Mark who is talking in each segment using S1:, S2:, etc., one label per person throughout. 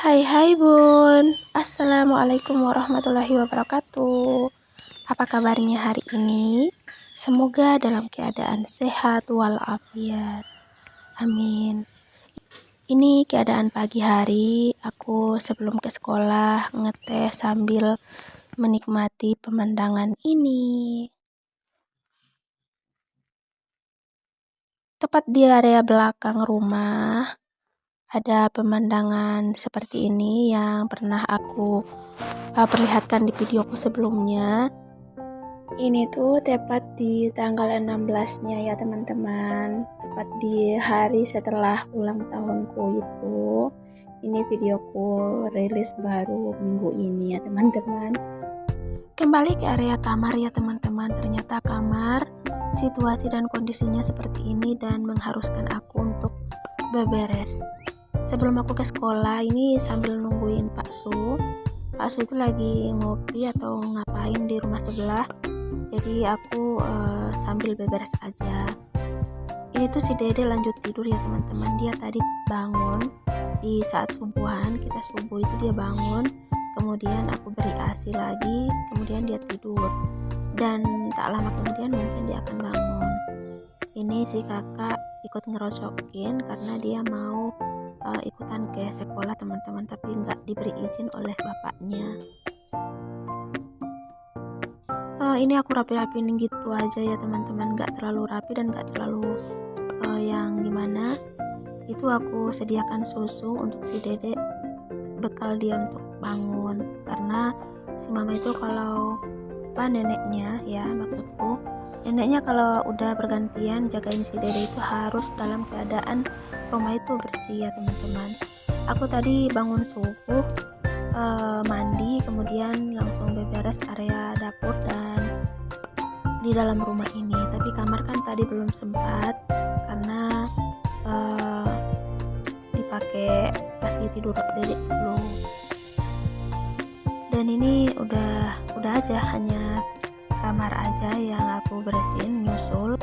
S1: Hai hai Bun, Assalamualaikum warahmatullahi wabarakatuh. Apa kabarnya hari ini? Semoga dalam keadaan sehat walafiat. Amin. Ini keadaan pagi hari, aku sebelum ke sekolah ngeteh sambil menikmati pemandangan ini. Tepat di area belakang rumah ada pemandangan seperti ini yang pernah aku perlihatkan di videoku sebelumnya. Ini tuh tepat di tanggal 16-nya ya teman-teman, tepat di hari setelah ulang tahunku itu. Ini videoku rilis baru minggu ini ya teman-teman. Kembali ke area kamar ya teman-teman. Ternyata kamar, situasi dan kondisinya seperti ini dan mengharuskan aku untuk beberes. Sebelum aku ke sekolah ini sambil nungguin Pak Su itu lagi ngopi atau ngapain di rumah sebelah, jadi aku sambil beberes aja. Ini tuh si Dede lanjut tidur ya teman-teman. Dia tadi bangun di saat subuhan, kita subuh itu dia bangun, kemudian aku beri ASI lagi, kemudian dia tidur, dan tak lama kemudian mungkin dia akan bangun. Ini si kakak ikut ngerocokin karena dia mau ikutan ke sekolah teman-teman, tapi nggak diberi izin oleh bapaknya. Ini aku rapi-rapiin gitu aja ya teman-teman, nggak terlalu rapi dan nggak terlalu yang gimana. Itu aku sediakan susu untuk si Dede, bekal dia untuk bangun, karena si mama itu kalau neneknya ya, maksudku neneknya kalau udah bergantian jagain si Dede itu harus dalam keadaan rumah itu bersih ya teman-teman. Aku tadi bangun subuh, mandi, kemudian langsung beberes area dapur dan di dalam rumah ini. Tapi kamar kan tadi belum sempat karena dipakai pas tidur Dedek dulu. Dan ini udah aja, hanya kamar aja yang aku bersihin, nyusul.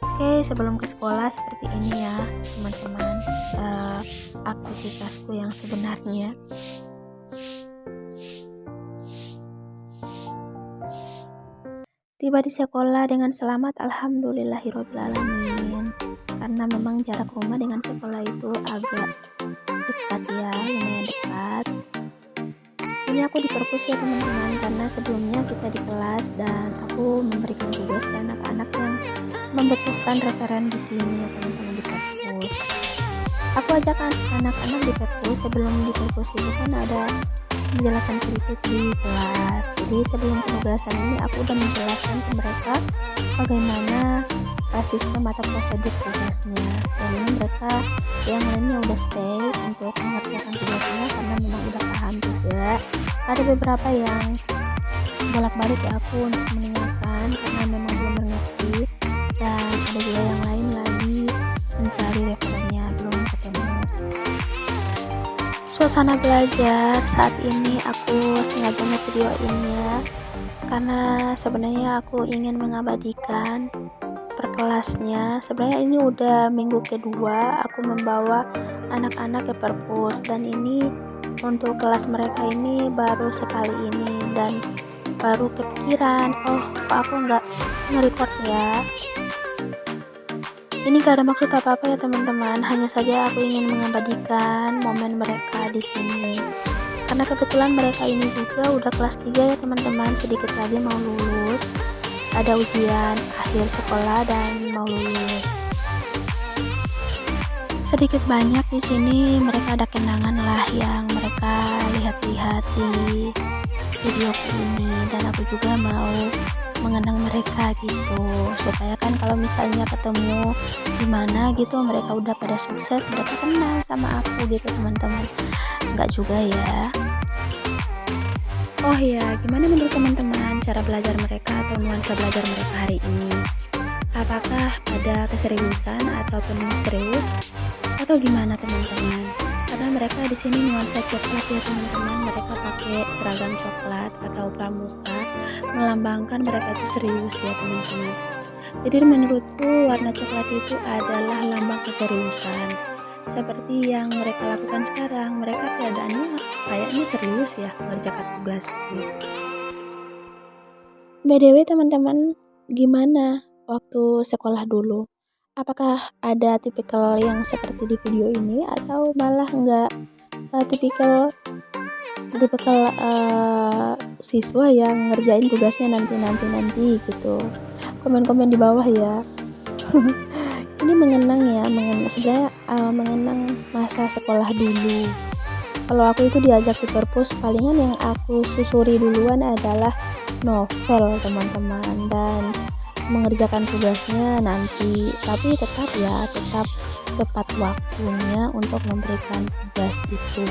S1: Oke, sebelum ke sekolah seperti ini ya teman-teman, aktivitasku yang sebenarnya. Tiba di sekolah dengan selamat, alhamdulillahirobbilalamin. Karena memang jarak rumah dengan sekolah itu agak dekat ya, lumayan dekat. Ini aku di perpus ya teman-teman, karena sebelumnya kita di kelas dan aku memberikan tugas ke anak-anak yang membutuhkan referen di sini ya teman-teman, di perpus. Aku ajak anak-anak di perpus. Sebelum di perpus itu kan ada menjelaskan sedikit di kelas. Jadi sebelum penugasan ini aku udah menjelaskan ke mereka bagaimana sistem atau prosedur tugasnya, dan ini mereka yang lainnya udah stay untuk mengerjakan tugasnya karena memang udah paham juga. Ada beberapa yang bolak-balik ke aku untuk mendengarkan karena memang belum mengerti, dan ada juga yang lain lagi mencari referennya belum ketemu. Suasana belajar saat ini aku sengaja ngevideoinnya karena sebenarnya aku ingin mengabadikan per kelasnya. Sebenarnya ini udah minggu kedua aku membawa anak-anak ke perpus, dan ini untuk kelas mereka ini baru sekali ini, dan baru kepikiran, oh kok aku nggak nge-record ya. Ini gak ada maksud apa-apa ya teman-teman, hanya saja aku ingin mengabadikan momen mereka di sini. Karena kebetulan mereka ini juga udah kelas 3 ya teman-teman, sedikit lagi mau lulus. Ada ujian akhir sekolah dan mau lulus. Sedikit banyak di sini mereka ada kenangan lah yang mereka lihat-lihat di video ini, dan aku juga mau mengenang mereka gitu, supaya kan kalau misalnya ketemu di mana gitu mereka udah pada sukses, mereka kenal sama aku gitu teman-teman. Enggak juga ya. Oh ya, gimana menurut teman-teman cara belajar mereka atau nuansa belajar mereka hari ini? Apakah ada keseriusan atau penuh serius atau gimana teman-teman? Karena mereka di sini nuansa coklat ya teman-teman, mereka pakai seragam coklat atau pramuka, melambangkan mereka itu serius ya teman-teman. Jadi menurutku warna coklat itu adalah lambang keseriusan. Seperti yang mereka lakukan sekarang, mereka keadaannya kayaknya serius ya mengerjakan tugasku. BTW teman-teman, gimana waktu sekolah dulu? Apakah ada tipikal yang seperti di video ini atau malah enggak tipikal siswa yang ngerjain tugasnya nanti gitu? Komen-komen di bawah ya. Ini sebenarnya mengenang masa sekolah dulu. Kalau aku itu diajak di perpus, palingan yang aku susuri duluan adalah novel teman-teman, dan mengerjakan tugasnya nanti, tapi tetap tepat waktunya untuk memberikan tugas itu.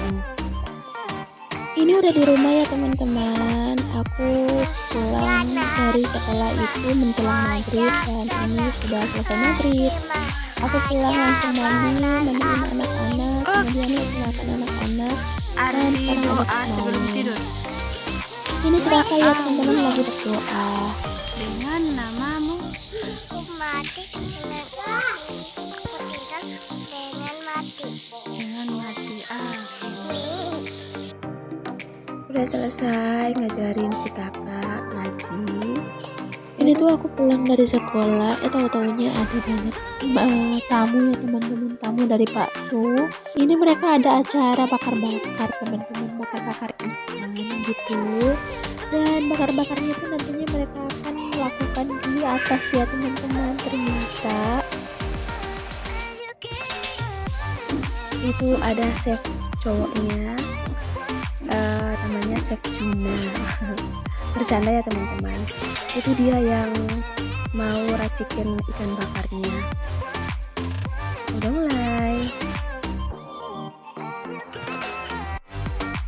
S1: Ini udah di rumah ya teman-teman, aku pulang dari sekolah itu menjelang maghrib, dan ini sudah selesai maghrib. Aku pulang langsung mandiin anak-anak, kemudian laksanakan anak-anak, dan sekarang ada
S2: sebelum tidur.
S1: Ini sedang ya teman-teman lagi berdoa.
S2: Dengan namamu,
S3: aku mati dengan mati. Aku tidur dengan mati.
S2: dengan mati.
S1: Udah selesai ngajarin si kakak ngaji. Ini tuh aku pulang dari sekolah, tahu-taunya ada banyak tamu ya teman-teman, tamu dari Pak Su. Ini mereka ada acara bakar-bakar teman-teman, bakar-bakar ikan gitu. Dan bakar-bakarnya itu nantinya mereka akan lakukan di atas ya teman-teman. Ternyata itu ada chef cowoknya, namanya Chef Juna. Bercanda ya teman-teman, itu dia yang mau racikin ikan bakarnya. Udah mulai.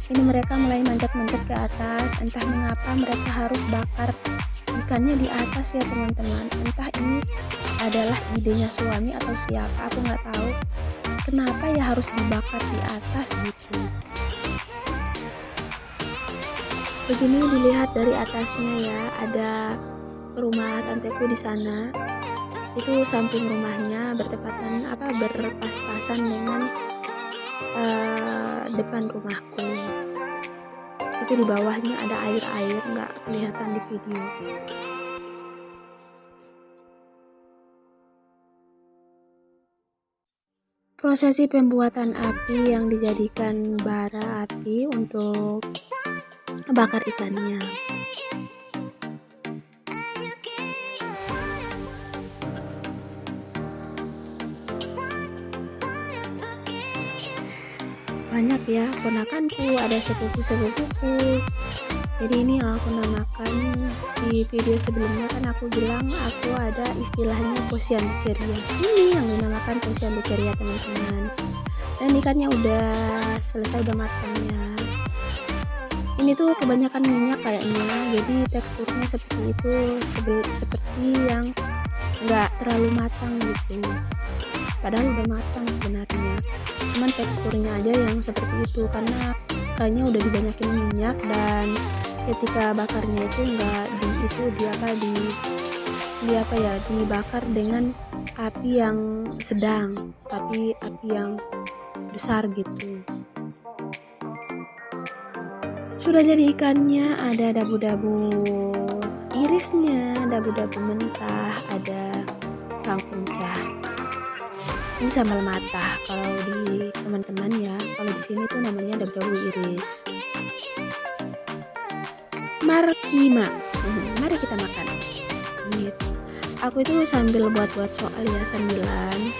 S1: Ini mereka mulai manjat-manjat ke atas. Entah mengapa mereka harus bakar ikannya di atas ya teman-teman. Entah ini adalah idenya suami atau siapa, aku nggak tahu kenapa ya harus dibakar di atas gitu. Begini dilihat dari atasnya ya, ada rumah tanteku di sana. Itu samping rumahnya berpas-pasan dengan depan rumahku. Itu di bawahnya ada air nggak kelihatan di video. Prosesi pembuatan api yang dijadikan bara api untuk bakar ikannya. Banyak ya ponakanku, ada sepupu-sepupuku. Jadi ini yang aku namakan. Di video sebelumnya kan aku bilang aku ada istilahnya posyandu ceria. Ini yang dinamakan posyandu ceria teman-teman. Dan ikannya udah selesai, udah matang ya. Ini tuh kebanyakan minyak kayaknya, jadi teksturnya seperti itu, seperti yang nggak terlalu matang gitu. Padahal udah matang sebenarnya, cuman teksturnya aja yang seperti itu karena kayaknya udah dibanyakin minyak, dan ketika bakarnya itu nggak dibakar dengan api yang sedang, tapi api yang besar gitu. Sudah jadi ikannya, ada dabu-dabu irisnya, dabu-dabu mentah, ada kangkung cah. Ini sambal matah kalau di teman-teman ya. Kalau di sini tuh namanya dabu-dabu iris. Markima. Mari kita makan. Gitu. Aku itu sambil buat soal ya, sambilan.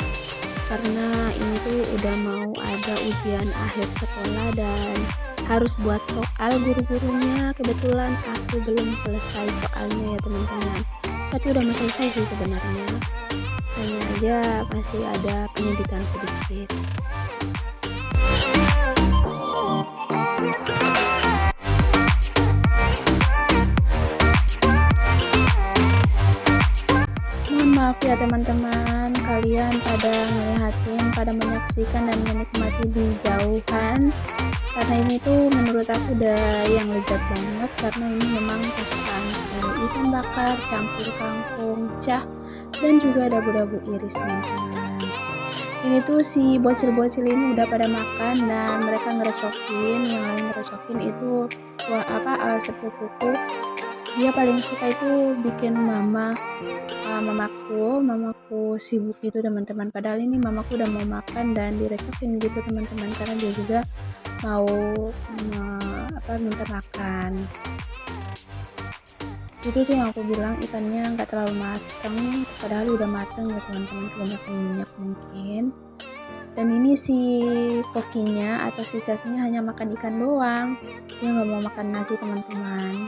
S1: Karena ini tuh udah mau ada ujian akhir sekolah dan harus buat soal guru-gurunya. Kebetulan aku belum selesai soalnya ya teman-teman, tapi udah mau selesai sih sebenarnya, hanya aja masih ada penyeditan sedikit. Mohon maaf ya teman-teman, kalian pada menyaksikan dan menikmati di jauhan, karena ini tuh menurut aku udah yang lezat banget, karena ini memang kesukaanku. ikan bakar campur kangkung, cah, dan juga dabu-dabu iris teman-teman. Ini tuh si bocil-bocil ini udah pada makan dan mereka ngerecokin, yang lain ngerecokin itu sepupuku. Dia paling suka itu bikin mamaku sibuk gitu teman-teman. Padahal ini mamaku udah mau makan dan direcokin gitu teman-teman, karena dia juga mau minta makan. Itu tuh yang aku bilang ikannya nggak terlalu mateng, padahal udah mateng ya teman-teman, kebanyakan minyak mungkin. Dan ini si kokinya atau si chefnya hanya makan ikan doang, dia nggak mau makan nasi teman-teman.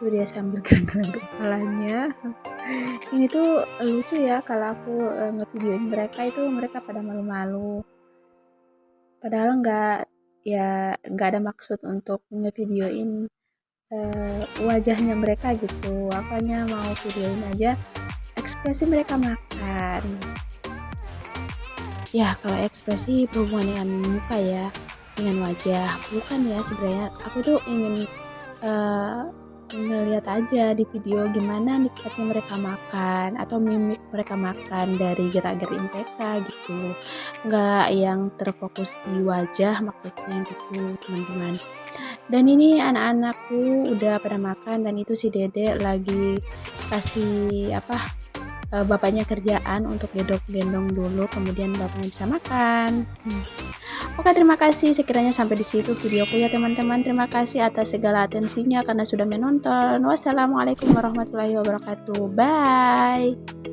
S1: Tuh dia sambil gelang-gelang kepalanya. Ini tuh lucu ya, kalau aku ngevideoin mereka itu mereka pada malu-malu. Padahal nggak ada maksud untuk ngevideoin wajahnya mereka gitu. Aku hanya mau videoin aja ekspresi mereka makan. Ya, kalau ekspresi berhubungan dengan muka ya, dengan wajah, bukan ya sebenarnya. Aku tuh ingin ngeliat aja di video gimana nikmatnya mereka makan atau mimik mereka makan dari gerak-gerik mereka gitu, nggak yang terfokus di wajah maksudnya gitu teman-teman. Dan ini anak-anakku udah pada makan dan itu si Dede lagi kasih bapaknya kerjaan untuk gendong dulu, kemudian bapaknya bisa makan. Oke, terima kasih. Sekiranya sampai di situ videoku ya teman-teman. Terima kasih atas segala atensinya karena sudah menonton. Wassalamualaikum warahmatullahi wabarakatuh. Bye.